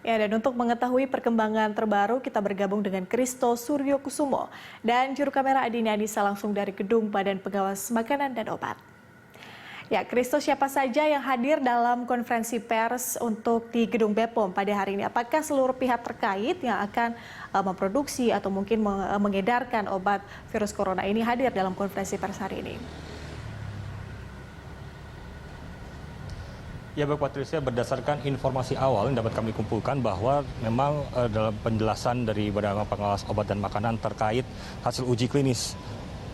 Ya, dan untuk mengetahui perkembangan terbaru, kita bergabung dengan Kristo Suryokusumo dan juru kamera Adini Anissa langsung dari Gedung Badan Pengawas Makanan dan Obat. Ya, Kristo, siapa saja yang hadir dalam konferensi pers untuk di Gedung BPOM pada hari ini? Apakah seluruh pihak terkait yang akan memproduksi atau mungkin mengedarkan obat virus corona ini hadir dalam konferensi pers hari ini? Ya baik Patricia, berdasarkan informasi awal yang dapat kami kumpulkan bahwa memang dalam penjelasan dari Badan Pengawas Obat dan Makanan terkait hasil uji klinis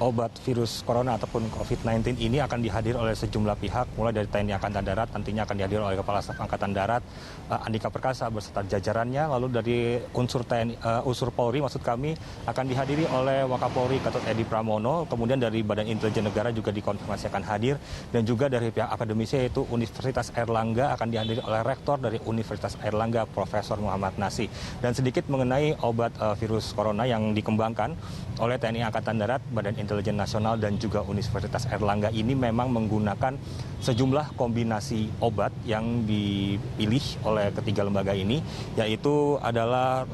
obat virus corona ataupun COVID-19 ini akan dihadir oleh sejumlah pihak, mulai dari TNI Angkatan Darat, nantinya akan dihadir oleh Kepala Staf Angkatan Darat, Andika Perkasa beserta jajarannya, lalu dari unsur TNI, unsur Polri maksud kami akan dihadiri oleh Wakapolri Gatot Edi Pramono, kemudian dari Badan Intelijen Negara juga dikonfirmasi akan hadir, dan juga dari pihak akademisi yaitu Universitas Airlangga akan dihadiri oleh Rektor dari Universitas Airlangga, Profesor Muhammad Nasih. Dan sedikit mengenai obat virus corona yang dikembangkan oleh TNI Angkatan Darat, Badan Intelijen Nasional dan juga Universitas Airlangga ini memang menggunakan sejumlah kombinasi obat yang dipilih oleh ketiga lembaga ini, yaitu adalah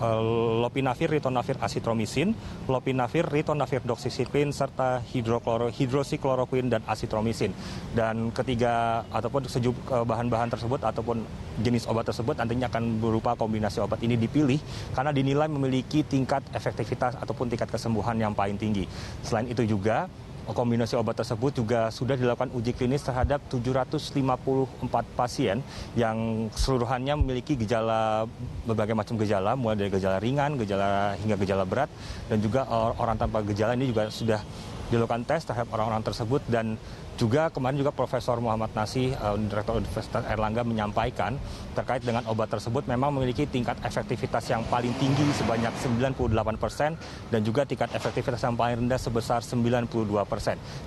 lopinavir, ritonavir, asitromisin, lopinavir, ritonavir, doxycycline, serta hidroksikloroquine dan asitromisin. Dan ketiga ataupun bahan-bahan tersebut ataupun jenis obat tersebut nantinya akan berupa kombinasi obat ini dipilih karena dinilai memiliki tingkat efektivitas ataupun tingkat kesembuhan yang paling tinggi. Selain itu juga kombinasi obat tersebut juga sudah dilakukan uji klinis terhadap 754 pasien yang keseluruhannya memiliki gejala, berbagai macam gejala, mulai dari gejala ringan, gejala hingga gejala berat, dan juga orang tanpa gejala ini juga sudah dilakukan tes terhadap orang-orang tersebut. Dan juga kemarin juga Profesor Muhammad Nasih, Direktur Universitas Airlangga, menyampaikan terkait dengan obat tersebut memang memiliki tingkat efektivitas yang paling tinggi sebanyak 98% dan juga tingkat efektivitas yang paling rendah sebesar 92%.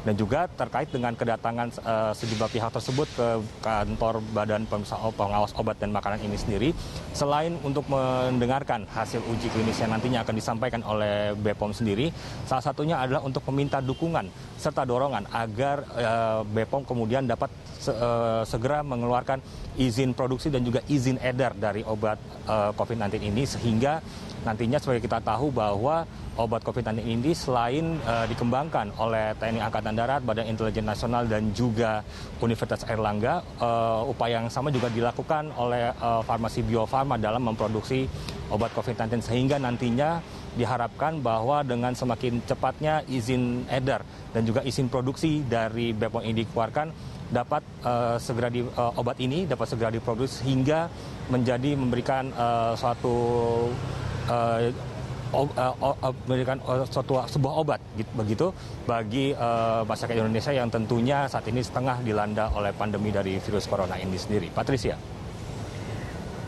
Dan juga terkait dengan kedatangan sejumlah pihak tersebut ke kantor Badan Pengawas Obat dan Makanan ini sendiri, selain untuk mendengarkan hasil uji klinis yang nantinya akan disampaikan oleh BPOM sendiri, salah satunya adalah untuk meminta dukungan serta dorongan agar BPOM kemudian dapat segera mengeluarkan izin produksi dan juga izin edar dari obat COVID-19 ini, sehingga nantinya sebagai kita tahu bahwa obat COVID-19 ini selain dikembangkan oleh TNI Angkatan Darat, Badan Intelijen Nasional dan juga Universitas Airlangga, upaya yang sama juga dilakukan oleh farmasi Bio Farma dalam memproduksi obat COVID-19, sehingga nantinya diharapkan bahwa dengan semakin cepatnya izin edar dan juga izin produksi dari BPOM ini dikeluarkan, dapat obat ini dapat segera diproduksi hingga memberikan sebuah obat begitu bagi masyarakat Indonesia yang tentunya saat ini setengah dilanda oleh pandemi dari virus corona ini sendiri. Patricia.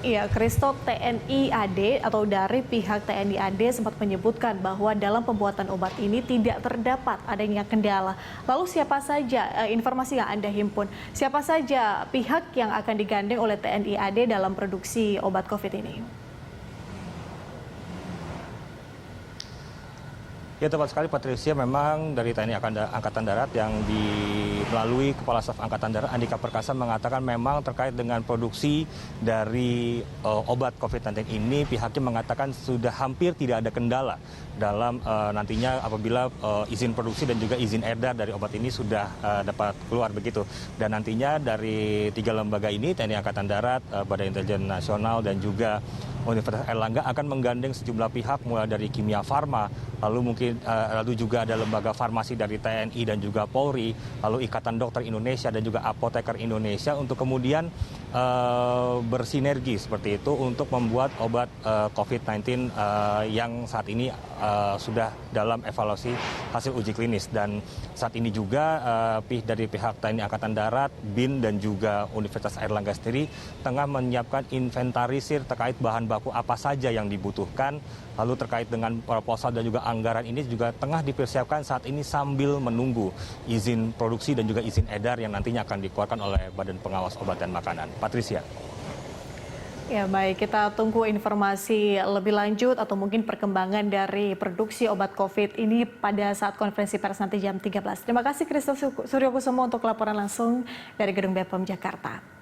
Iya, Kristo, TNI AD atau dari pihak TNI AD sempat menyebutkan bahwa dalam pembuatan obat ini tidak terdapat adanya kendala. Lalu siapa saja, informasi yang Anda himpun, siapa saja pihak yang akan digandeng oleh TNI AD dalam produksi obat COVID ini? Ya tepat sekali Patricia, memang dari TNI Angkatan Darat yang melalui Kepala Staf Angkatan Darat Andika Perkasa mengatakan memang terkait dengan produksi dari obat COVID-19 ini pihaknya mengatakan sudah hampir tidak ada kendala dalam nantinya apabila izin produksi dan juga izin edar dari obat ini sudah dapat keluar begitu. Dan nantinya dari tiga lembaga ini, TNI Angkatan Darat, Badan Intelijen Nasional dan juga Universitas Airlangga akan menggandeng sejumlah pihak mulai dari Kimia Farma, lalu juga ada lembaga farmasi dari TNI dan juga Polri, lalu Ikatan Dokter Indonesia dan juga Apoteker Indonesia untuk kemudian bersinergi seperti itu untuk membuat obat COVID-19 yang saat ini sudah dalam evaluasi hasil uji klinis. Dan saat ini juga dari pihak TNI Angkatan Darat, BIN dan juga Universitas Airlangga sendiri tengah menyiapkan inventarisir terkait bahan baku apa saja yang dibutuhkan, lalu terkait dengan proposal dan juga anggaran ini juga tengah dipersiapkan saat ini sambil menunggu izin produksi dan juga izin edar yang nantinya akan dikeluarkan oleh Badan Pengawas Obat dan Makanan. Patricia. Ya baik, kita tunggu informasi lebih lanjut atau mungkin perkembangan dari produksi obat COVID ini pada saat konferensi pers nanti jam 13. Terima kasih Kristo Suryokusumo untuk laporan langsung dari Gedung BPOM Jakarta.